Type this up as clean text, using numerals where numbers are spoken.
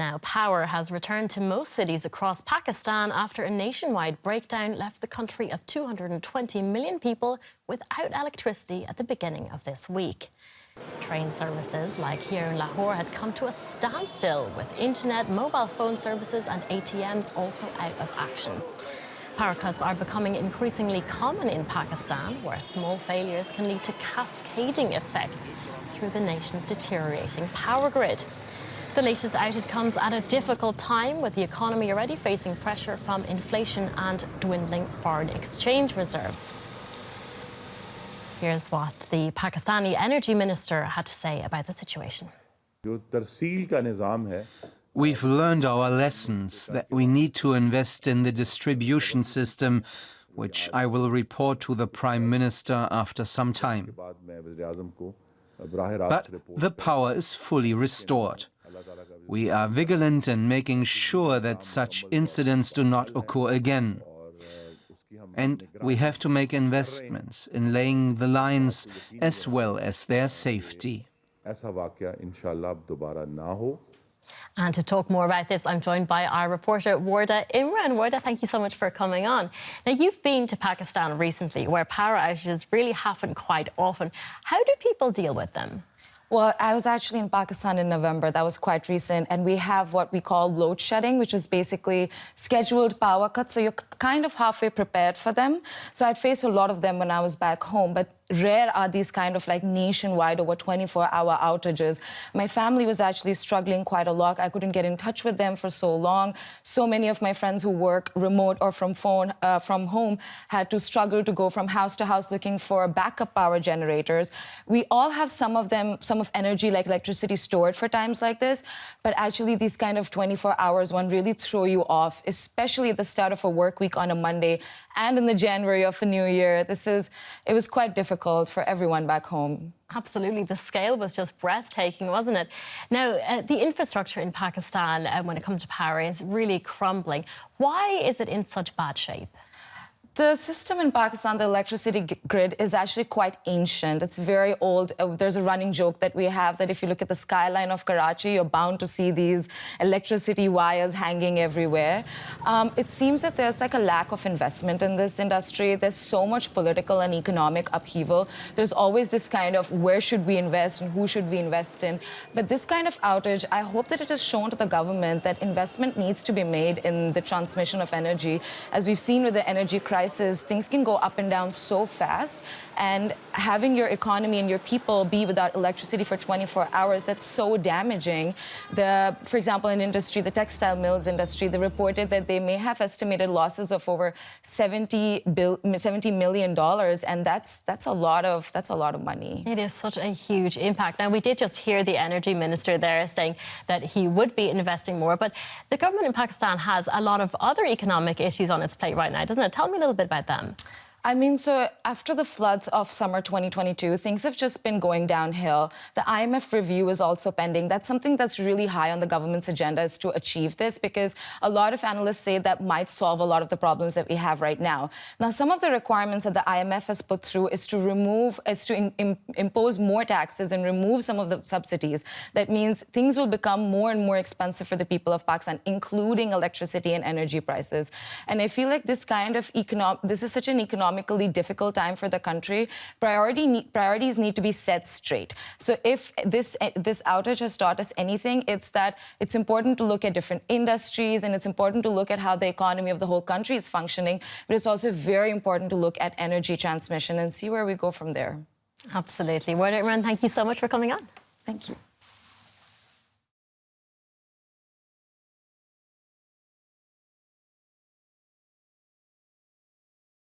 Now, power has returned to most cities across Pakistan after a nationwide breakdown left the country of 220 million people without electricity at the beginning of this week. Train services, like here in Lahore, had come to a standstill, with internet, mobile phone services and ATMs also out of action. Power cuts are becoming increasingly common in Pakistan, where small failures can lead to cascading effects through the nation's deteriorating power grid. The latest outage comes at a difficult time, with the economy already facing pressure from inflation and dwindling foreign exchange reserves. Here's what the Pakistani energy minister had to say about the situation. We've learned our lessons, that we need to invest in the distribution system, which I will report to the Prime Minister after some time. But the power is fully restored. We are vigilant in making sure that such incidents do not occur again. And we have to make investments in laying the lines as well as their safety. And to talk more about this, I'm joined by our reporter, Warda Imran. Warda, thank you so much for coming on. Now, you've been to Pakistan recently, where power outages really happen quite often. How do people deal with them? Well, I was actually in Pakistan in November. That was quite recent. And we have what we call load shedding, which is basically scheduled power cuts. So you're kind of halfway prepared for them. So I'd faced a lot of them when I was back home. But rare are these kind of like nationwide over 24-hour outages. My family was actually struggling quite a lot. I couldn't get in touch with them for so long. So many of my friends who work remote or from home had to struggle to go from house to house looking for backup power generators. We all have some of energy like electricity stored for times like this, but actually these kind of 24 hours one really throw you off, especially at the start of a work week on a Monday and in the January of a new year. It was quite difficult for everyone back home. Absolutely. The scale was just breathtaking, wasn't it? Now, the infrastructure in Pakistan, when it comes to power, is really crumbling. Why is it in such bad shape? The system in Pakistan, the electricity grid, is actually quite ancient. It's very old. There's a running joke that we have that if you look at the skyline of Karachi, you're bound to see these electricity wires hanging everywhere. It seems that there's like a lack of investment in this industry. There's so much political and economic upheaval. There's always this kind of where should we invest and who should we invest in. But this kind of outage, I hope that it has shown to the government that investment needs to be made in the transmission of energy. As we've seen with the energy crisis, things can go up and down so fast, and having your economy and your people be without electricity for 24 hours, that's so damaging. For example, in industry, the textile mills industry, they reported that they may have estimated losses of over $70 million, and that's a lot of money. It is such a huge impact. Now, we did just hear the energy minister there saying that he would be investing more, but the government in Pakistan has a lot of other economic issues on its plate right now, doesn't it? Tell me a little bit about them. I mean, so after the floods of summer 2022, things have just been going downhill. The IMF review is also pending. That's something that's really high on the government's agenda, is to achieve this, because a lot of analysts say that might solve a lot of the problems that we have right now. Now, some of the requirements that the IMF has put through is to impose more taxes and remove some of the subsidies. That means things will become more and more expensive for the people of Pakistan, including electricity and energy prices. And I feel like this is such an economically difficult time for the country. Priorities need to be set straight. So if this outage has taught us anything, it's that it's important to look at different industries, and it's important to look at how the economy of the whole country is functioning, but it's also very important to look at energy transmission and see where we go from there. Absolutely. Warda Imran, thank you so much for coming on. Thank you.